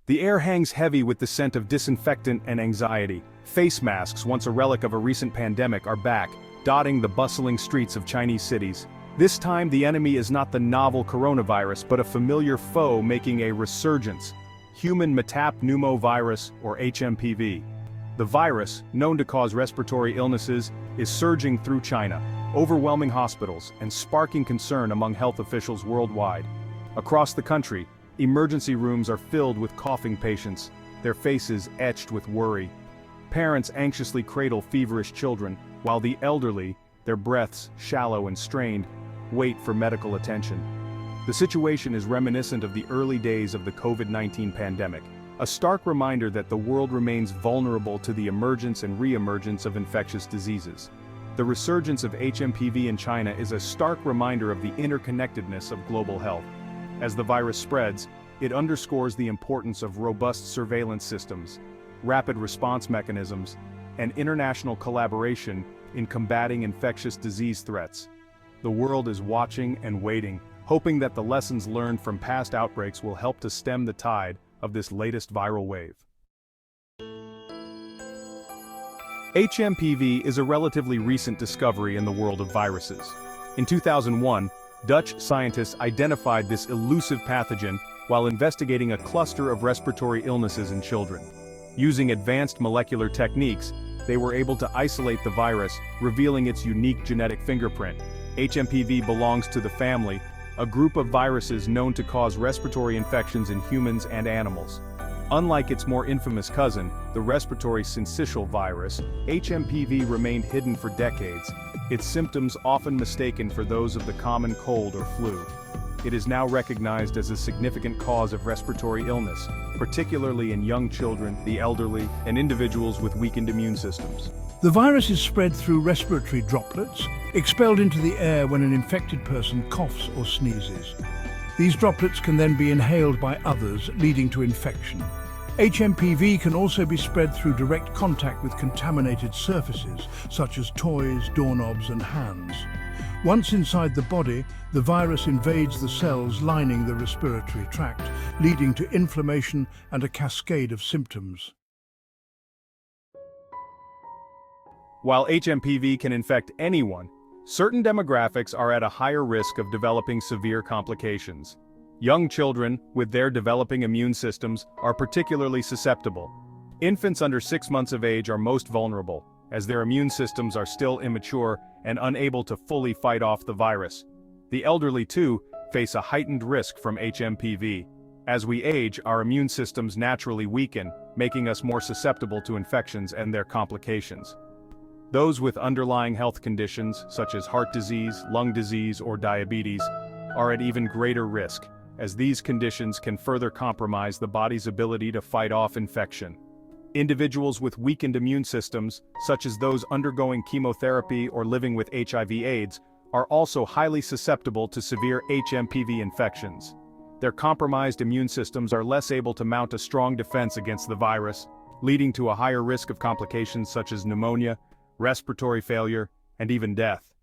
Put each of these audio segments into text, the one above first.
The air hangs heavy with the scent of disinfectant and anxiety. Face masks, once a relic of a recent pandemic, are back, dotting the bustling streets of Chinese cities. This time the enemy is not the novel coronavirus but a familiar foe making a resurgence. Human Metapneumovirus, or HMPV. The virus, known to cause respiratory illnesses, is surging through China, overwhelming hospitals and sparking concern among health officials worldwide. Across the country, emergency rooms are filled with coughing patients, their faces etched with worry. Parents anxiously cradle feverish children, while the elderly, their breaths shallow and strained, wait for medical attention. The situation is reminiscent of the early days of the COVID-19 pandemic, a stark reminder that the world remains vulnerable to the emergence and re-emergence of infectious diseases. The resurgence of HMPV in China is a stark reminder of the interconnectedness of global health. As the virus spreads, it underscores the importance of robust surveillance systems, rapid response mechanisms, and international collaboration in combating infectious disease threats. The world is watching and waiting, hoping that the lessons learned from past outbreaks will help to stem the tide of this latest viral wave. HMPV is a relatively recent discovery in the world of viruses. In 2001, Dutch scientists identified this elusive pathogen while investigating a cluster of respiratory illnesses in children. Using advanced molecular techniques, they were able to isolate the virus, revealing its unique genetic fingerprint. HMPV belongs to the family, a group of viruses known to cause respiratory infections in humans and animals. Unlike its more infamous cousin, the respiratory syncytial virus, HMPV remained hidden for decades, its symptoms often mistaken for those of the common cold or flu. It is now recognized as a significant cause of respiratory illness, particularly in young children, the elderly, and individuals with weakened immune systems. The virus is spread through respiratory droplets, expelled into the air when an infected person coughs or sneezes. These droplets can then be inhaled by others, leading to infection. HMPV can also be spread through direct contact with contaminated surfaces, such as toys, doorknobs, and hands. Once inside the body, the virus invades the cells lining the respiratory tract, leading to inflammation and a cascade of symptoms. While HMPV can infect anyone, certain demographics are at a higher risk of developing severe complications. Young children, with their developing immune systems, are particularly susceptible. Infants under 6 months of age are most vulnerable, as their immune systems are still immature and unable to fully fight off the virus. The elderly, too, face a heightened risk from HMPV. As we age, our immune systems naturally weaken, making us more susceptible to infections and their complications. Those with underlying health conditions, such as heart disease, lung disease, or diabetes, are at even greater risk, as these conditions can further compromise the body's ability to fight off infection. Individuals with weakened immune systems, such as those undergoing chemotherapy or living with HIV/AIDS, are also highly susceptible to severe HMPV infections. Their compromised immune systems are less able to mount a strong defense against the virus, leading to a higher risk of complications such as pneumonia, respiratory failure, and even death.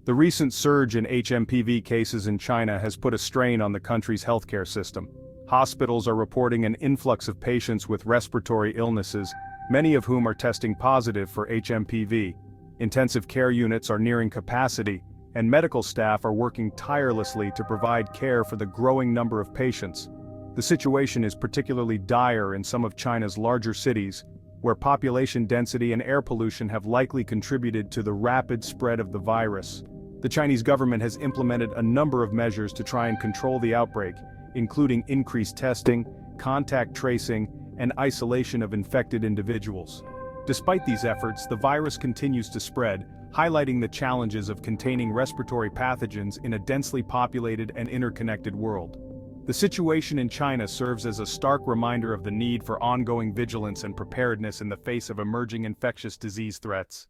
The recent surge in HMPV cases in China has put a strain on the country's healthcare system. Hospitals are reporting an influx of patients with respiratory illnesses, many of whom are testing positive for HMPV. Intensive care units are nearing capacity, and medical staff are working tirelessly to provide care for the growing number of patients. The situation is particularly dire in some of China's larger cities, where population density and air pollution have likely contributed to the rapid spread of the virus. The Chinese government has implemented a number of measures to try and control the outbreak, including increased testing, contact tracing, and isolation of infected individuals. Despite these efforts, the virus continues to spread, highlighting the challenges of containing respiratory pathogens in a densely populated and interconnected world. The situation in China serves as a stark reminder of the need for ongoing vigilance and preparedness in the face of emerging infectious disease threats.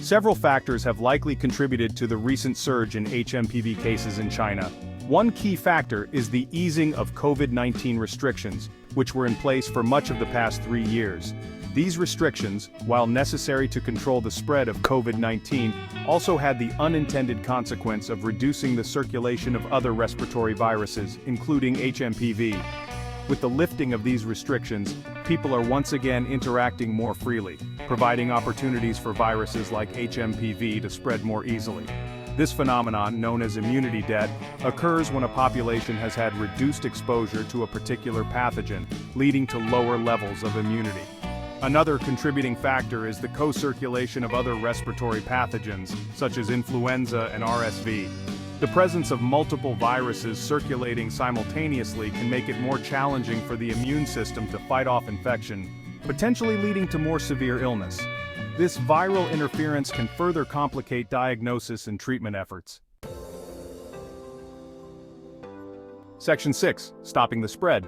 Several factors have likely contributed to the recent surge in HMPV cases in China. One key factor is the easing of COVID-19 restrictions, which were in place for much of the past 3 years. These restrictions, while necessary to control the spread of COVID-19, also had the unintended consequence of reducing the circulation of other respiratory viruses, including HMPV. With the lifting of these restrictions, people are once again interacting more freely, providing opportunities for viruses like HMPV to spread more easily. This phenomenon, known as immunity debt, occurs when a population has had reduced exposure to a particular pathogen, leading to lower levels of immunity. Another contributing factor is the co-circulation of other respiratory pathogens, such as influenza and RSV. The presence of multiple viruses circulating simultaneously can make it more challenging for the immune system to fight off infection, potentially leading to more severe illness. This viral interference can further complicate diagnosis and treatment efforts. Section 6. Stopping the spread.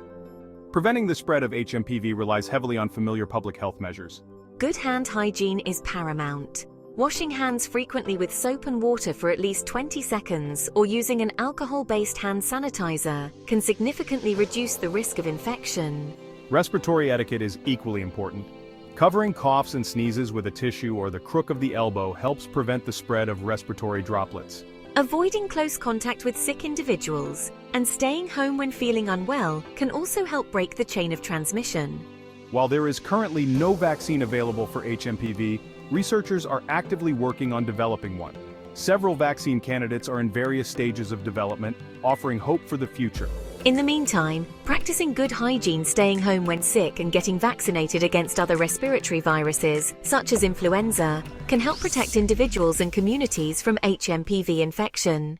Preventing the spread of HMPV relies heavily on familiar public health measures. Good hand hygiene is paramount. Washing hands frequently with soap and water for at least 20 seconds or using an alcohol-based hand sanitizer can significantly reduce the risk of infection. Respiratory etiquette is equally important. Covering coughs and sneezes with a tissue or the crook of the elbow helps prevent the spread of respiratory droplets. Avoiding close contact with sick individuals and staying home when feeling unwell can also help break the chain of transmission. While there is currently no vaccine available for HMPV, researchers are actively working on developing one. Several vaccine candidates are in various stages of development, offering hope for the future. In the meantime, practicing good hygiene, staying home when sick, and getting vaccinated against other respiratory viruses, such as influenza, can help protect individuals and communities from HMPV infection.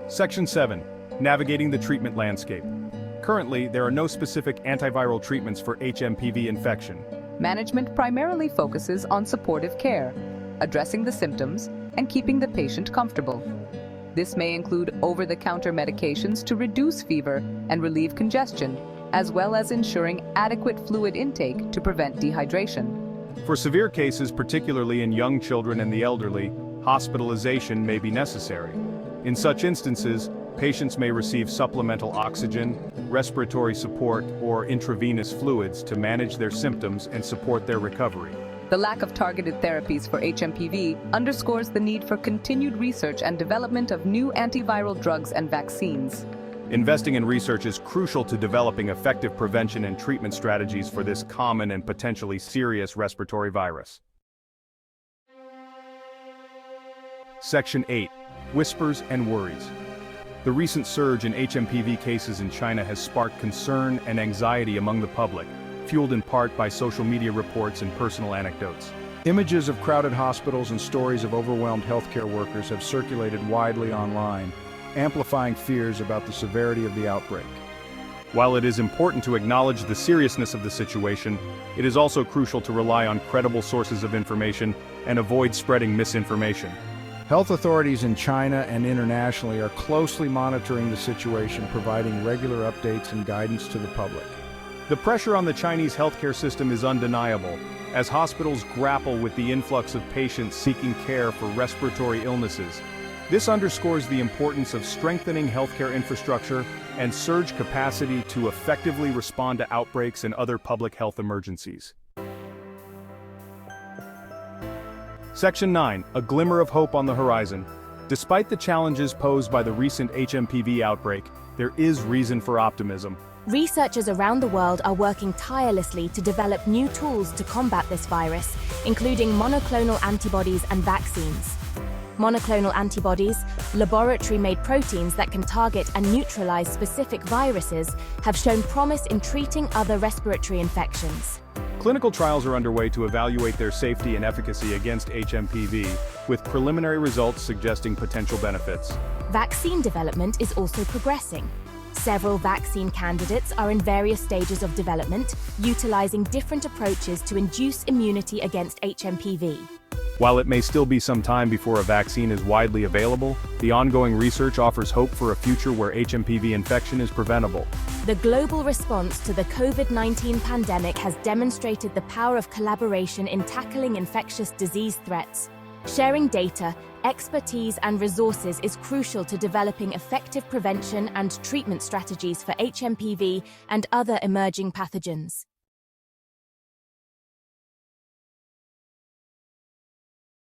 Section 7. Navigating the treatment landscape. Currently, there are no specific antiviral treatments for HMPV infection. Management primarily focuses on supportive care, addressing the symptoms, and keeping the patient comfortable. This may include over-the-counter medications to reduce fever and relieve congestion, as well as ensuring adequate fluid intake to prevent dehydration. For severe cases, particularly in young children and the elderly, hospitalization may be necessary. In such instances, patients may receive supplemental oxygen, respiratory support, or intravenous fluids to manage their symptoms and support their recovery. The lack of targeted therapies for HMPV underscores the need for continued research and development of new antiviral drugs and vaccines. Investing in research is crucial to developing effective prevention and treatment strategies for this common and potentially serious respiratory virus. Section 8. Whispers and worries. The recent surge in HMPV cases in China has sparked concern and anxiety among the public, fueled in part by social media reports and personal anecdotes. Images of crowded hospitals and stories of overwhelmed healthcare workers have circulated widely online, amplifying fears about the severity of the outbreak. While it is important to acknowledge the seriousness of the situation, it is also crucial to rely on credible sources of information and avoid spreading misinformation. Health authorities in China and internationally are closely monitoring the situation, providing regular updates and guidance to the public. The pressure on the Chinese healthcare system is undeniable, as hospitals grapple with the influx of patients seeking care for respiratory illnesses. This underscores the importance of strengthening healthcare infrastructure and surge capacity to effectively respond to outbreaks and other public health emergencies. Section 9. A glimmer of hope on the horizon. Despite the challenges posed by the recent HMPV outbreak, there is reason for optimism. Researchers around the world are working tirelessly to develop new tools to combat this virus, including monoclonal antibodies and vaccines. Monoclonal antibodies, laboratory-made proteins that can target and neutralize specific viruses, have shown promise in treating other respiratory infections. Clinical trials are underway to evaluate their safety and efficacy against HMPV, with preliminary results suggesting potential benefits. Vaccine development is also progressing. Several vaccine candidates are in various stages of development, utilizing different approaches to induce immunity against HMPV. While it may still be some time before a vaccine is widely available, the ongoing research offers hope for a future where HMPV infection is preventable. The global response to the COVID-19 pandemic has demonstrated the power of collaboration in tackling infectious disease threats. Sharing data, expertise and resources is crucial to developing effective prevention and treatment strategies for HMPV and other emerging pathogens.